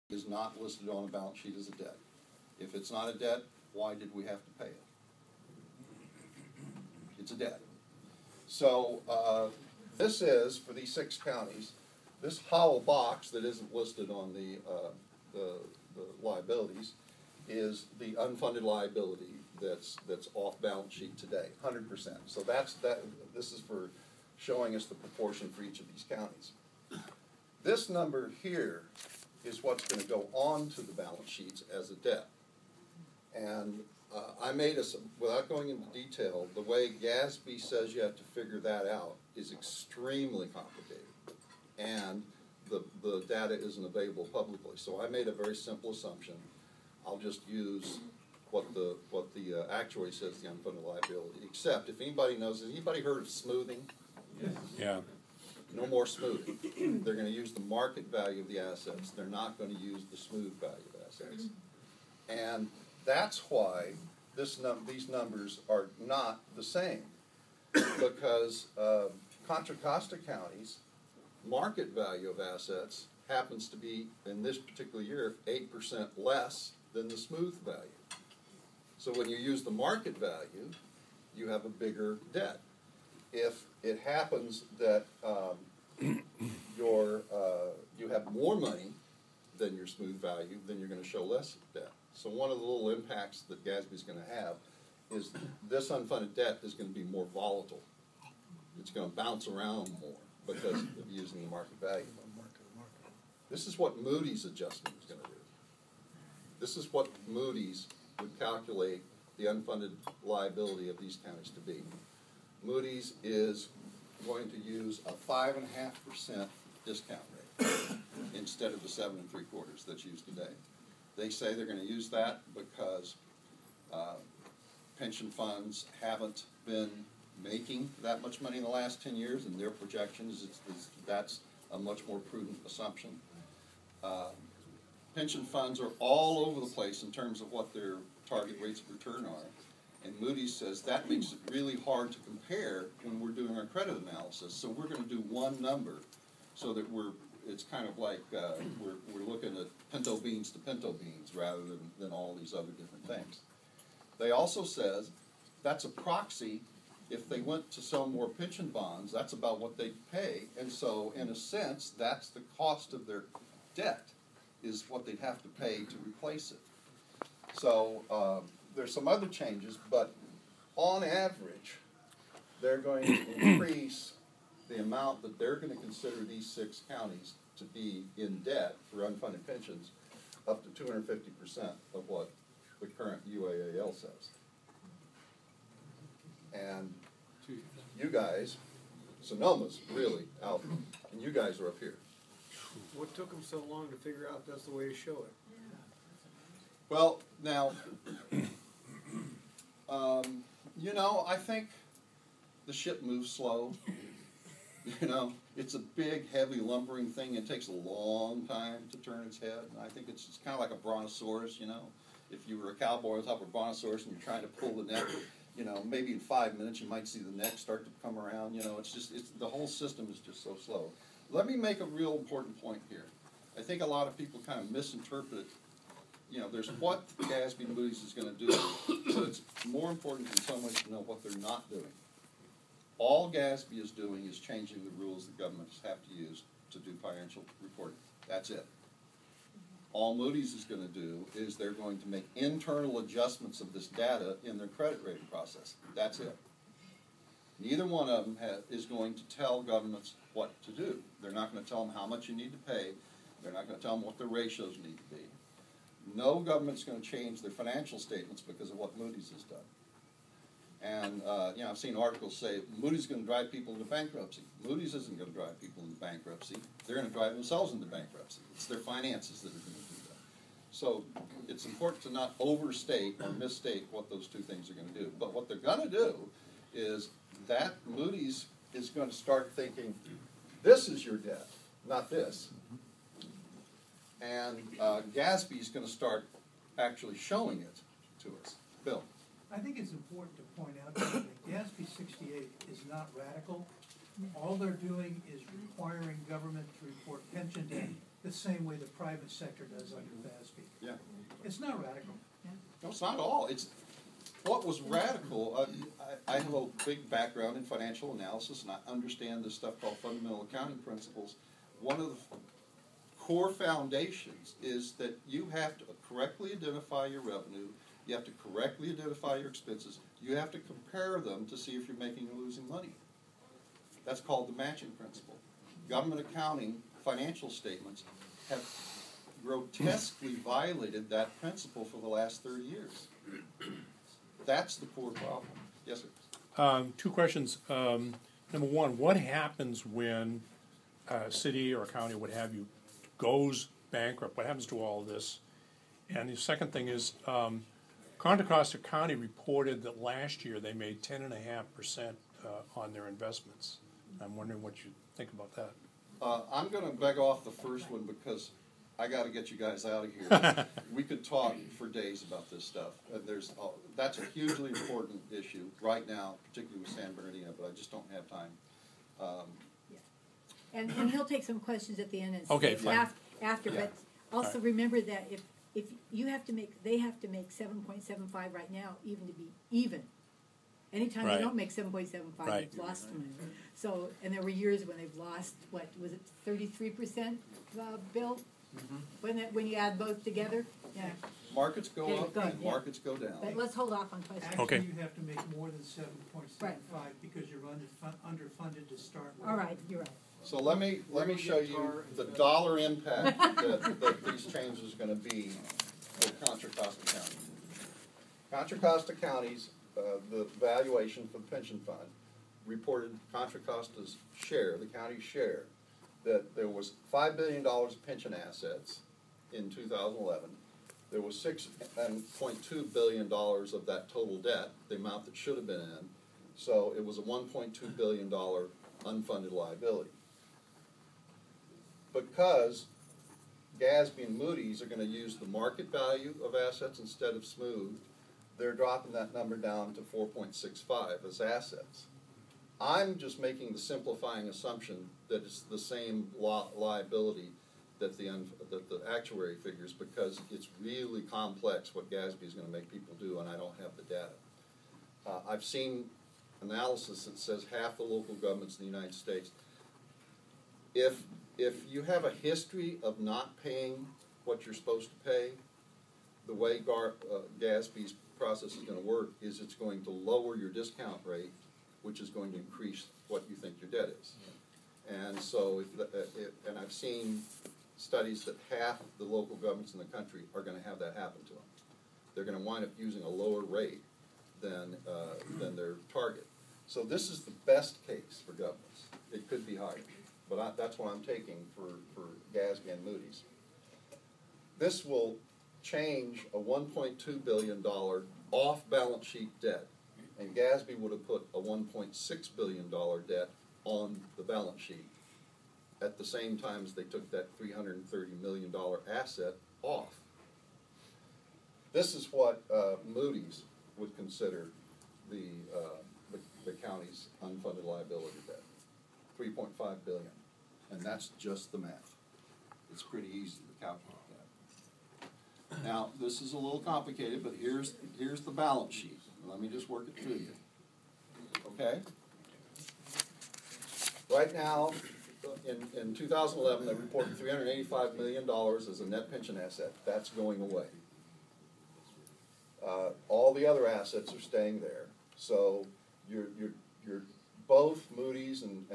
is not listed on a balance sheet as a debt. If it's not a debt, why did we have to pay it? It's a debt. So this is, for these 6 counties, this hollow box that isn't listed on the liabilities is the unfunded liability that's off balance sheet today, 100%. So this is for showing us the proportion for each of these counties. This number here is what's going to go on to the balance sheets as a debt. And I made without going into detail, the way GASB says you have to figure that out is extremely complicated. And the data isn't available publicly. So I made a very simple assumption. I'll just use what the actuary says the unfunded liability. Except if anybody knows, has anybody heard of smoothing? Yes. Yeah. No more smoothing. They're going to use the market value of the assets. They're not going to use the smooth value of assets. And that's why these numbers are not the same. Because Contra Costa County's market value of assets happens to be, in this particular year, 8% less than the smooth value. So when you use the market value, you have a bigger debt. If it happens that you have more money than your smooth value, then you're going to show less debt. So one of the little impacts that GASB is going to have is this unfunded debt is going to be more volatile. It's going to bounce around more because of using the market value. This is what Moody's adjustment is going to do. This is what Moody's would calculate the unfunded liability of these counties to be. Moody's is going to use a 5.5% discount rate instead of the 7 3/4 that's used today. They say they're going to use that because pension funds haven't been making that much money in the last 10 years, and their projections that's a much more prudent assumption. Pension funds are all over the place in terms of what their target rates of return are. And Moody's says that makes it really hard to compare when we're doing our credit analysis. So we're going to do one number so that it's kind of like we're looking at pinto beans to pinto beans rather than all these other different things. They also says that's a proxy. If they went to sell more pension bonds, that's about what they pay. And so in a sense, that's the cost of their debt is what they'd have to pay to replace it. So there's some other changes, but on average, they're going to increase the amount that they're going to consider these 6 counties to be in debt for unfunded pensions up to 250% of what the current UAAL says. And you guys, Sonoma's really out, and you guys are up here. What took them so long to figure out that's the way to show it? Well, now, I think the ship moves slow. It's a big, heavy, lumbering thing. It takes a long time to turn its head. And I think it's kind of like a brontosaurus, If you were a cowboy on top of a brontosaurus and you're trying to pull the neck, maybe in 5 minutes you might see the neck start to come around. The whole system is just so slow. Let me make a real important point here. I think a lot of people kind of misinterpret there's what GASB and Moody's is going to do, but it's more important in some ways to know what they're not doing. All GASB is doing is changing the rules that governments have to use to do financial reporting. That's it. All Moody's is going to do is they're going to make internal adjustments of this data in their credit rating process. That's it. Neither one of them is going to tell governments what to do. They're not going to tell them how much you need to pay. They're not going to tell them what their ratios need to be. No government's going to change their financial statements because of what Moody's has done. And, I've seen articles say Moody's is going to drive people into bankruptcy. Moody's isn't going to drive people into bankruptcy. They're going to drive themselves into bankruptcy. It's their finances that are going to do that. So it's important to not overstate or misstate what those two things are going to do. But what they're going to do is that Moody's is going to start thinking, this is your debt, not this. And GASB is going to start actually showing it to us. Bill? I think it's important to point out that GASB 68 is not radical. All they're doing is requiring government to report pension debt the same way the private sector does under FASB. Yeah. It's not radical. No, it's not all. It's what was radical. I have a big background in financial analysis, and I understand this stuff called fundamental accounting principles. One of the core foundations is that you have to correctly identify your revenue. You have to correctly identify your expenses. You have to compare them to see if you're making or losing money. That's called the matching principle. Government accounting financial statements have grotesquely violated that principle for the last 30 years. That's the core problem. Yes, sir. Two questions. Number one, what happens when a city or a county, what have you, goes bankrupt? What happens to all of this? And the second thing is, Contra Costa County reported that last year they made 10.5% on their investments. I'm wondering what you think about that. I'm going to beg off the first one because I got to get you guys out of here. We could talk for days about this stuff. That's a hugely important issue right now, particularly with San Bernardino, but I just don't have time. And he'll take some questions at the end and Okay, fine. after. Yeah. But also remember that if you have to make, they have to make 7.75 right now, even to be even. Anytime Right. they don't make 7.75, Right. they've lost money. So, and there were years when they've lost, what, was it 33%, Bill? When you add both together? Yeah. Markets go Okay, up go ahead, and yeah. markets go down. But let's hold off on questions. Actually, Okay. you have to make more than 7.75 because you're underfunded to start with. All right, you're right. So let me show you the dollar impact that these changes are going to be for Contra Costa County. Contra Costa County's the valuation for the pension fund reported Contra Costa's share, the county's share, that there was $5 billion of pension assets in 2011. There was $6.2 billion of that total debt, the amount that should have been in. So it was a $1.2 billion unfunded liability. Because GASB and Moody's are going to use the market value of assets instead of smooth, they're dropping that number down to 4.65 as assets. I'm just making the simplifying assumption that it's the same liability that the actuary figures, because it's really complex what GASB is going to make people do, and I don't have the data. I've seen analysis that says half the local governments in the United States, if you have a history of not paying what you're supposed to pay, the way GASB's process is going to work is it's going to lower your discount rate, which is going to increase what you think your debt is. And so, and I've seen studies that half the local governments in the country are going to have that happen to them. They're going to wind up using a lower rate than their target. So this is the best case for governments. It could be higher, but that's what I'm taking for GASB and Moody's. This will change a $1.2 billion off-balance sheet debt, and GASB would have put a $1.6 billion debt on the balance sheet at the same time as they took that $330 million asset off. This is what Moody's would consider the county's unfunded liability debt, $3.5 billion, and that's just the math. It's pretty easy to calculate that. Now, this is a little complicated, but here's the balance sheet. Let me just work it through you. Okay? Right now, in 2011, they reported $385 million as a net pension asset. That's going away. All the other assets are staying there. So you're both Moody's and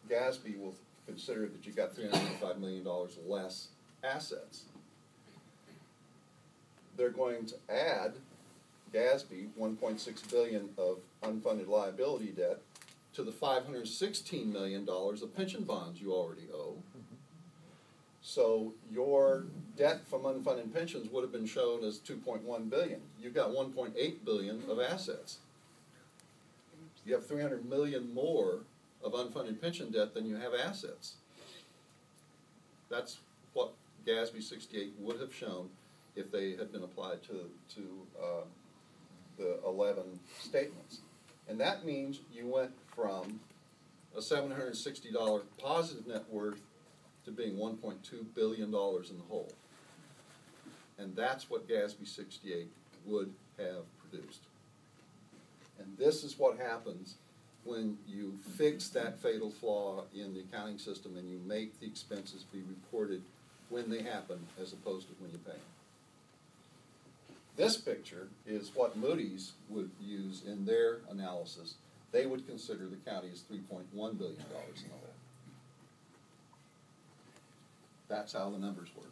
GASB will consider that you've got $385 million less assets. They're going to add GASB $1.6 billion of unfunded liability debt to the $516 million of pension bonds you already owe. So your debt from unfunded pensions would have been shown as $2.1 billion. You've got $1.8 billion of assets. You have $300 million more of unfunded pension debt than you have assets. That's what GASB 68 would have shown if they had been applied to the 11 statements. And that means you went from a $760 positive net worth to being $1.2 billion in the hole. And that's what GASB 68 would have produced. And this is what happens when you fix that fatal flaw in the accounting system and you make the expenses be reported when they happen as opposed to when you pay them. This picture is what Moody's would use in their analysis. They would consider the county as $3.1 billion in the hole. That's how the numbers work.